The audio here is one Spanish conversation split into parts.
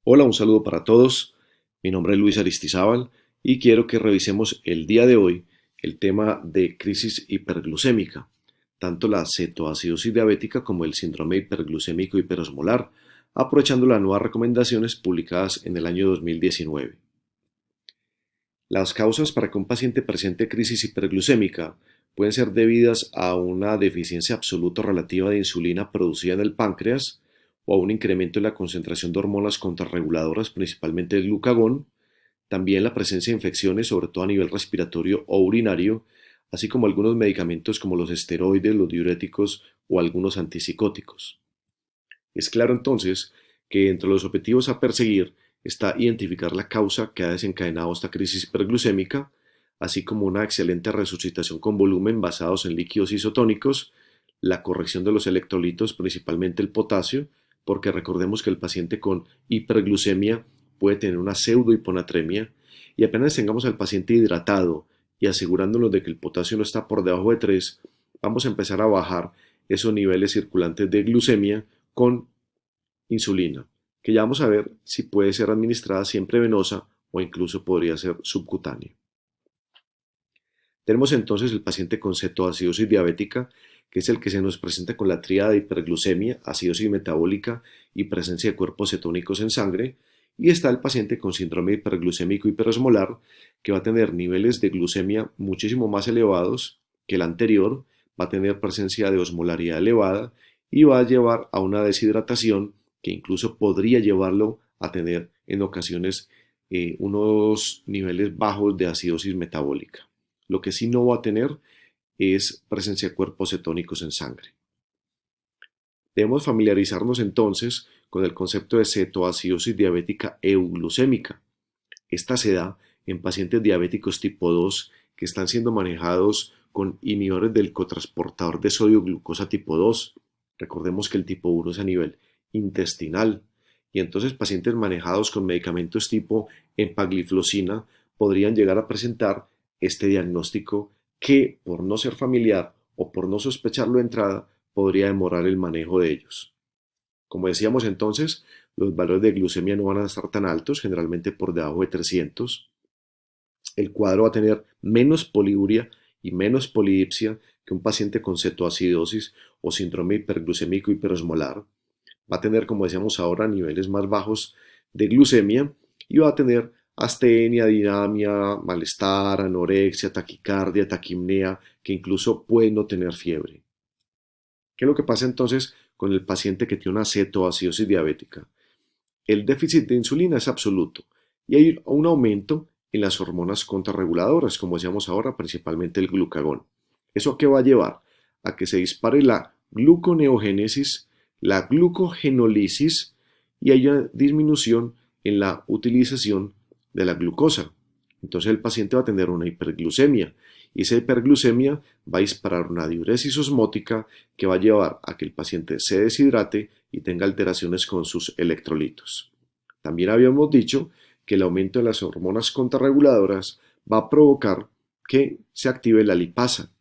Hola, un saludo para todos. Mi nombre es Luis Aristizábal y quiero que revisemos el día de hoy el tema de crisis hiperglucémica, tanto la cetoacidosis diabética como el síndrome hiperglucémico hiperosmolar, aprovechando las nuevas recomendaciones publicadas en el año 2019. Las causas para que un paciente presente crisis hiperglucémica pueden ser debidas a una deficiencia absoluta o relativa de insulina producida en el páncreas o a un incremento en la concentración de hormonas contrarreguladoras, principalmente el glucagón, también la presencia de infecciones, sobre todo a nivel respiratorio o urinario, así como algunos medicamentos como los esteroides, los diuréticos o algunos antipsicóticos. Es claro entonces que entre los objetivos a perseguir está identificar la causa que ha desencadenado esta crisis hiperglucémica, así como una excelente resucitación con volumen basados en líquidos isotónicos, la corrección de los electrolitos, principalmente el potasio, porque recordemos que el paciente con hiperglucemia puede tener una pseudohiponatremia, y apenas tengamos al paciente hidratado y asegurándonos de que el potasio no está por debajo de 3, vamos a empezar a bajar esos niveles circulantes de glucemia con insulina, que ya vamos a ver si puede ser administrada siempre venosa o incluso podría ser subcutánea. Tenemos entonces el paciente con cetoacidosis diabética, que es el que se nos presenta con la tríada de hiperglucemia, acidosis metabólica y presencia de cuerpos cetónicos en sangre, y está el paciente con síndrome hiperglucémico hiperosmolar, que va a tener niveles de glucemia muchísimo más elevados que el anterior, va a tener presencia de osmolaridad elevada y va a llevar a una deshidratación que incluso podría llevarlo a tener en ocasiones unos niveles bajos de acidosis metabólica. Lo que sí no va a tener es presencia de cuerpos cetónicos en sangre. Debemos familiarizarnos entonces con el concepto de cetoacidosis diabética euglucémica. Esta se da en pacientes diabéticos tipo 2 que están siendo manejados con inhibidores del cotransportador de sodio glucosa tipo 2. Recordemos que el tipo 1 es a nivel intestinal y entonces pacientes manejados con medicamentos tipo empagliflozina podrían llegar a presentar este diagnóstico que por no ser familiar o por no sospecharlo de entrada podría demorar el manejo de ellos. Como decíamos entonces, los valores de glucemia no van a estar tan altos, generalmente por debajo de 300. El cuadro va a tener menos poliuria y menos polidipsia que un paciente con cetoacidosis o síndrome hiperglucémico hiperosmolar. Va a tener, como decíamos ahora, niveles más bajos de glucemia y va a tener astenia, dinamia, malestar, anorexia, taquicardia, taquimnea, que incluso puede no tener fiebre. ¿Qué es lo que pasa entonces con el paciente que tiene una cetoacidosis diabética? El déficit de insulina es absoluto y hay un aumento en las hormonas contrarreguladoras, como decíamos ahora, principalmente el glucagón. ¿Eso a qué va a llevar? A que se dispare la gluconeogénesis, la glucogenólisis y haya disminución en la utilización de la glucosa. Entonces el paciente va a tener una hiperglucemia y esa hiperglucemia va a disparar una diuresis osmótica que va a llevar a que el paciente se deshidrate y tenga alteraciones con sus electrolitos. También habíamos dicho que el aumento de las hormonas contrarreguladoras va a provocar que se active la lipasa.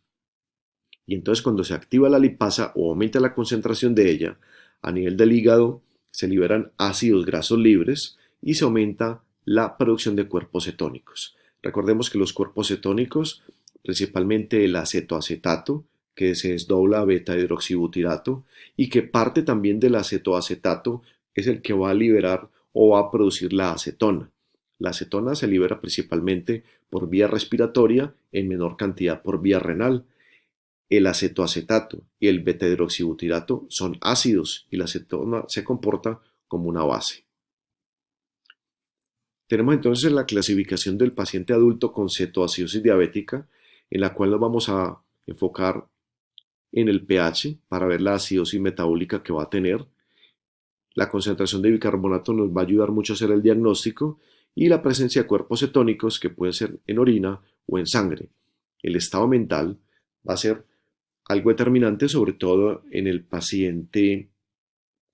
Y entonces cuando se activa la lipasa o aumenta la concentración de ella, a nivel del hígado se liberan ácidos grasos libres y se aumenta la producción de cuerpos cetónicos. Recordemos que los cuerpos cetónicos, principalmente el acetoacetato, que se desdobla a beta hidroxibutirato y que parte también del acetoacetato es el que va a liberar o va a producir la acetona. La acetona se libera principalmente por vía respiratoria, en menor cantidad por vía renal. El acetoacetato y el beta-hidroxibutirato son ácidos y la acetona se comporta como una base. Tenemos entonces la clasificación del paciente adulto con cetoacidosis diabética, en la cual nos vamos a enfocar en el pH para ver la acidosis metabólica que va a tener. La concentración de bicarbonato nos va a ayudar mucho a hacer el diagnóstico y la presencia de cuerpos cetónicos que pueden ser en orina o en sangre. El estado mental va a ser algo determinante, sobre todo en el paciente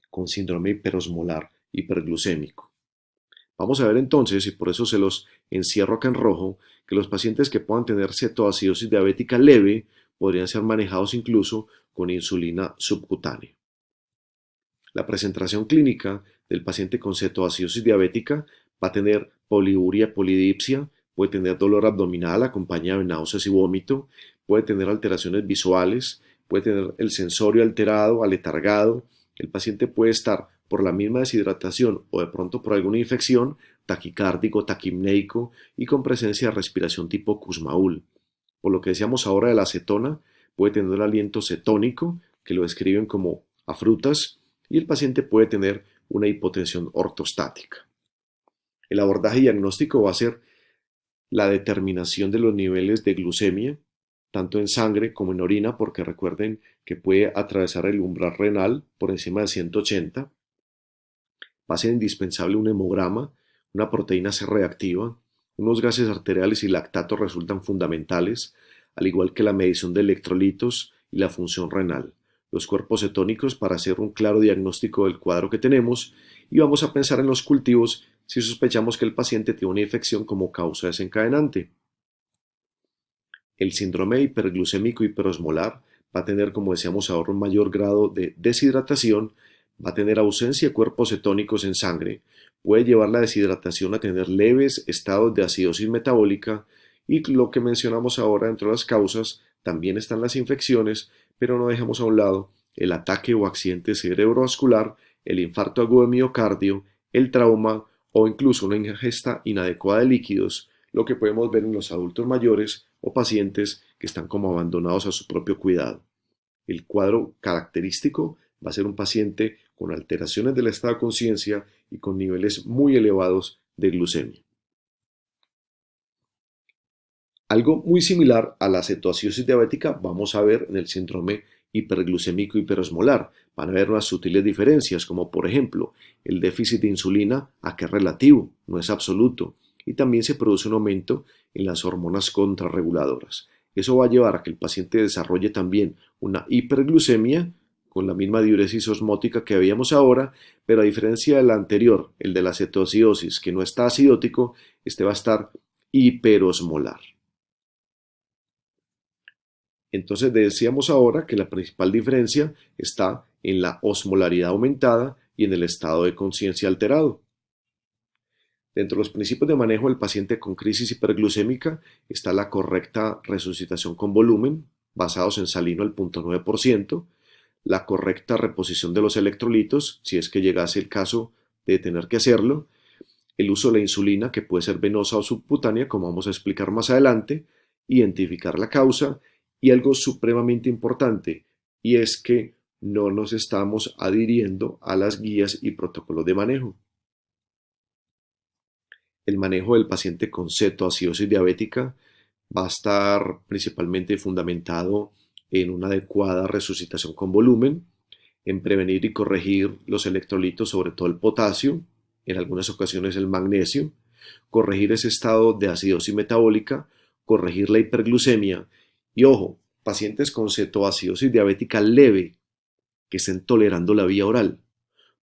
con síndrome hiperosmolar hiperglucémico. Vamos a ver entonces, y por eso se los encierro acá en rojo, que los pacientes que puedan tener cetoacidosis diabética leve podrían ser manejados incluso con insulina subcutánea. La presentación clínica del paciente con cetoacidosis diabética va a tener poliuria, polidipsia, puede tener dolor abdominal acompañado de náuseas y vómito, puede tener alteraciones visuales, puede tener el sensorio alterado, aletargado. El paciente puede estar por la misma deshidratación o de pronto por alguna infección, taquicárdico, taquipneico y con presencia de respiración tipo Kussmaul. Por lo que decíamos ahora de la acetona, puede tener el aliento cetónico, que lo describen como a frutas, y el paciente puede tener una hipotensión ortostática. El abordaje diagnóstico va a ser la determinación de los niveles de glucemia, tanto en sangre como en orina, porque recuerden que puede atravesar el umbral renal por encima de 180. Va a ser indispensable un hemograma, una proteína C reactiva, unos gases arteriales y lactatos resultan fundamentales, al igual que la medición de electrolitos y la función renal, los cuerpos cetónicos para hacer un claro diagnóstico del cuadro que tenemos, y vamos a pensar en los cultivos si sospechamos que el paciente tiene una infección como causa desencadenante. El síndrome hiperglucémico hiperosmolar va a tener, como decíamos ahora, un mayor grado de deshidratación, va a tener ausencia de cuerpos cetónicos en sangre, puede llevar la deshidratación a tener leves estados de acidosis metabólica y lo que mencionamos ahora dentro de las causas también están las infecciones, pero no dejamos a un lado el ataque o accidente cerebrovascular, el infarto agudo de miocardio, el trauma o incluso una ingesta inadecuada de líquidos, lo que podemos ver en los adultos mayores o pacientes que están como abandonados a su propio cuidado. El cuadro característico va a ser un paciente con alteraciones del estado de conciencia y con niveles muy elevados de glucemia. Algo muy similar a la cetoacidosis diabética vamos a ver en el síndrome hiperglucémico hiperosmolar. Van a haber unas sutiles diferencias, como por ejemplo, el déficit de insulina, a que es relativo, no es absoluto, y también se produce un aumento en las hormonas contrarreguladoras. Eso va a llevar a que el paciente desarrolle también una hiperglucemia con la misma diuresis osmótica que veíamos ahora, pero a diferencia de la anterior, el de la cetoacidosis, que no está acidótico, este va a estar hiperosmolar. Entonces decíamos ahora que la principal diferencia está en la osmolaridad aumentada y en el estado de conciencia alterado. Dentro de los principios de manejo del paciente con crisis hiperglucémica está la correcta resucitación con volumen, basados en salino al 0.9%, la correcta reposición de los electrolitos, si es que llegase el caso de tener que hacerlo, el uso de la insulina, que puede ser venosa o subcutánea, como vamos a explicar más adelante, identificar la causa y algo supremamente importante, y es que no nos estamos adhiriendo a las guías y protocolos de manejo. El manejo del paciente con cetoacidosis diabética va a estar principalmente fundamentado en una adecuada resucitación con volumen, en prevenir y corregir los electrolitos, sobre todo el potasio, en algunas ocasiones el magnesio, corregir ese estado de acidosis metabólica, corregir la hiperglucemia y, ojo, pacientes con cetoacidosis diabética leve que estén tolerando la vía oral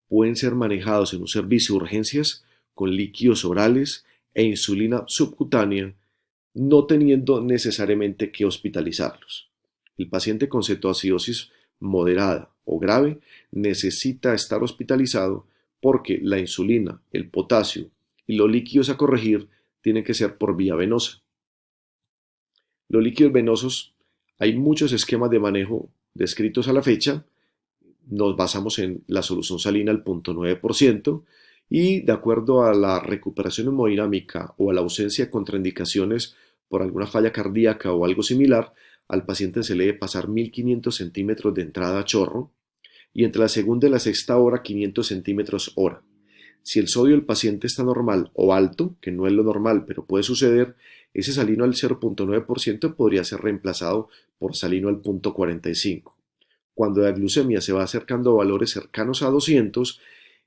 pueden ser manejados en un servicio de urgencias con líquidos orales e insulina subcutánea, no teniendo necesariamente que hospitalizarlos. El paciente con cetoacidosis moderada o grave necesita estar hospitalizado porque la insulina, el potasio y los líquidos a corregir tienen que ser por vía venosa. Los líquidos venosos, hay muchos esquemas de manejo descritos a la fecha. Nos basamos en la solución salina al 0.9% y de acuerdo a la recuperación hemodinámica o a la ausencia de contraindicaciones por alguna falla cardíaca o algo similar, al paciente se le debe pasar 1500 centímetros de entrada a chorro y entre la segunda y la sexta hora 500 centímetros hora. Si el sodio del paciente está normal o alto, que no es lo normal pero puede suceder, ese salino al 0.9% podría ser reemplazado por salino al 0.45%. Cuando la glucemia se va acercando a valores cercanos a 200,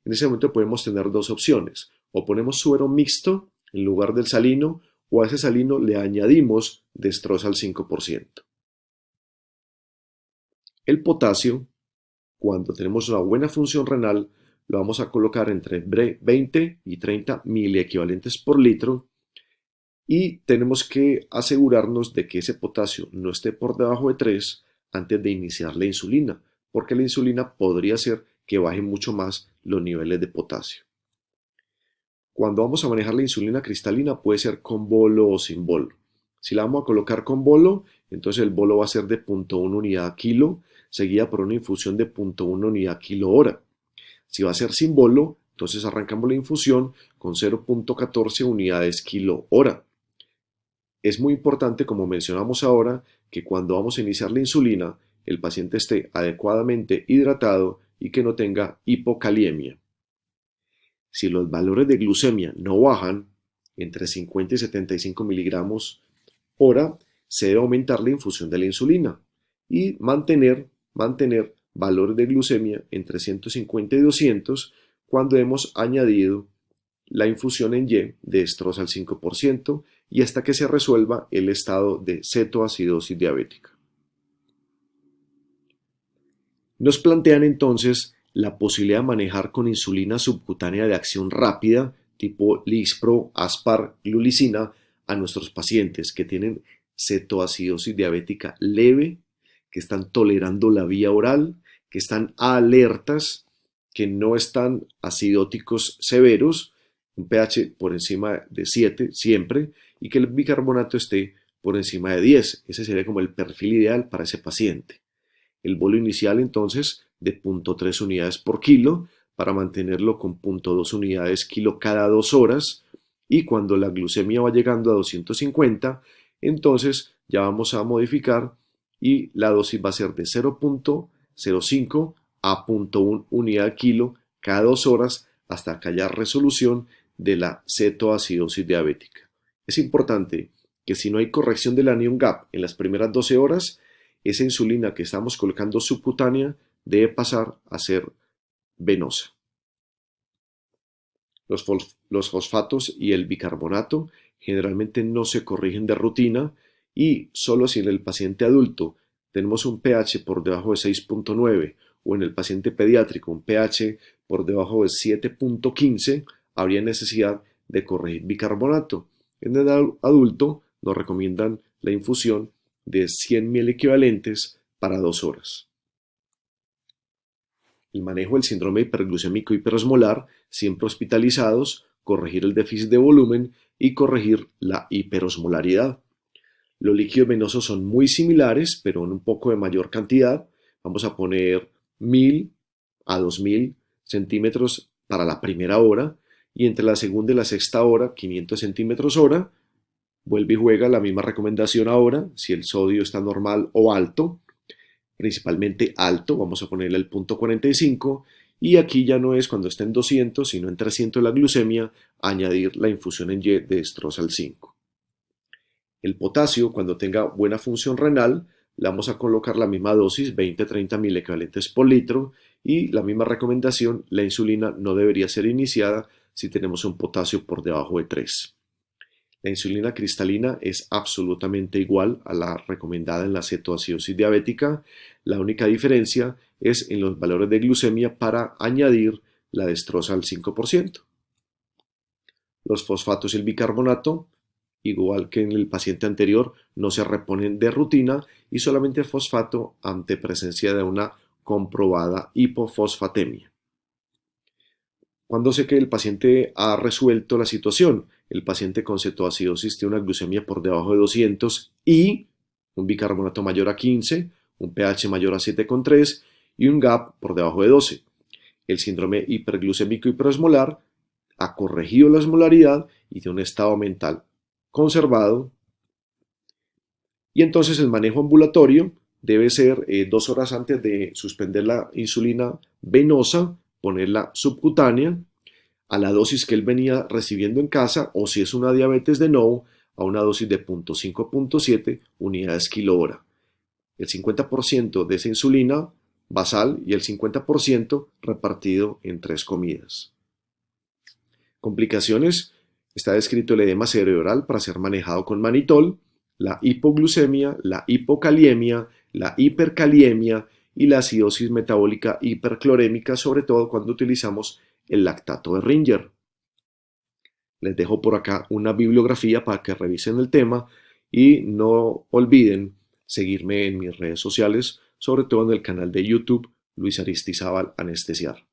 en ese momento podemos tener dos opciones. O ponemos suero mixto en lugar del salino, o a ese salino le añadimos destroza al 5%. El potasio, cuando tenemos una buena función renal, lo vamos a colocar entre 20 y 30 miliequivalentes por litro y tenemos que asegurarnos de que ese potasio no esté por debajo de 3 antes de iniciar la insulina, porque la insulina podría hacer que baje mucho más los niveles de potasio. Cuando vamos a manejar la insulina cristalina puede ser con bolo o sin bolo. Si la vamos a colocar con bolo, entonces el bolo va a ser de 0.1 unidad kilo, seguida por una infusión de 0.1 unidad kilo hora. Si va a ser sin bolo, entonces arrancamos la infusión con 0.14 unidades kilo hora. Es muy importante, como mencionamos ahora, que cuando vamos a iniciar la insulina, el paciente esté adecuadamente hidratado y que no tenga hipocaliemia. Si los valores de glucemia no bajan entre 50 y 75 miligramos hora, se debe aumentar la infusión de la insulina y mantener valores de glucemia entre 150 y 200 cuando hemos añadido la infusión en Y de destroza al 5% y hasta que se resuelva el estado de cetoacidosis diabética. Nos plantean entonces la posibilidad de manejar con insulina subcutánea de acción rápida, tipo Lispro, Aspar, Glulicina, a nuestros pacientes que tienen cetoacidosis diabética leve, que están tolerando la vía oral, que están alertas, que no están acidóticos severos, un pH por encima de 7 siempre, y que el bicarbonato esté por encima de 10. Ese sería como el perfil ideal para ese paciente. El bolo inicial entonces de 0.3 unidades por kilo para mantenerlo con 0.2 unidades kilo cada 2 horas y cuando la glucemia va llegando a 250 entonces ya vamos a modificar y la dosis va a ser de 0.05 a 0.1 unidad kilo cada 2 horas hasta que haya resolución de la cetoacidosis diabética. Es importante que si no hay corrección del anion gap en las primeras 12 horas, esa insulina que estamos colocando subcutánea debe pasar a ser venosa. Los fosfatos y el bicarbonato generalmente no se corrigen de rutina y solo si en el paciente adulto tenemos un pH por debajo de 6.9 o en el paciente pediátrico un pH por debajo de 7.15 habría necesidad de corregir bicarbonato. En el adulto nos recomiendan la infusión de 100 ml equivalentes para 2 horas. El manejo del síndrome hiperglucémico hiperosmolar, siempre hospitalizados, corregir el déficit de volumen y corregir la hiperosmolaridad. Los líquidos venosos son muy similares, pero en un poco de mayor cantidad. Vamos a poner 1000 a 2000 centímetros para la primera hora y entre la segunda y la sexta hora 500 centímetros hora. Vuelve y juega la misma recomendación ahora, si el sodio está normal o alto, principalmente alto, vamos a ponerle el 0.45 y aquí ya no es cuando está en 200, sino en 300 la glucemia, añadir la infusión en Y de destroza al 5. El potasio, cuando tenga buena función renal, le vamos a colocar la misma dosis, 20-30 mil equivalentes por litro, y la misma recomendación, la insulina no debería ser iniciada si tenemos un potasio por debajo de 3. La insulina cristalina es absolutamente igual a la recomendada en la cetoacidosis diabética. La única diferencia es en los valores de glucemia para añadir la destroza al 5%. Los fosfatos y el bicarbonato, igual que en el paciente anterior, no se reponen de rutina y solamente el fosfato ante presencia de una comprobada hipofosfatemia. ¿Cuándo sé que el paciente ha resuelto la situación? El paciente con cetoacidosis tiene una glucemia por debajo de 200 y un bicarbonato mayor a 15, un pH mayor a 7,3 y un GAP por debajo de 12. El síndrome hiperglucémico hiperosmolar ha corregido la osmolaridad y tiene un estado mental conservado. Y entonces el manejo ambulatorio debe ser 2 horas antes de suspender la insulina venosa, ponerla subcutánea a la dosis que él venía recibiendo en casa o si es una diabetes de nuevo a una dosis de 0.5-0.7 unidades kilo hora. El 50% de esa insulina basal y el 50% repartido en 3 comidas. Complicaciones: está descrito el edema cerebral para ser manejado con manitol, la hipoglucemia, la hipocaliemia, la hipercaliemia y la acidosis metabólica hiperclorémica, sobre todo cuando utilizamos el lactato de Ringer. Les dejo por acá una bibliografía para que revisen el tema y no olviden seguirme en mis redes sociales, sobre todo en el canal de YouTube Luis Aristizábal Anestesiar.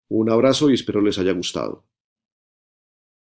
Un abrazo y espero les haya gustado.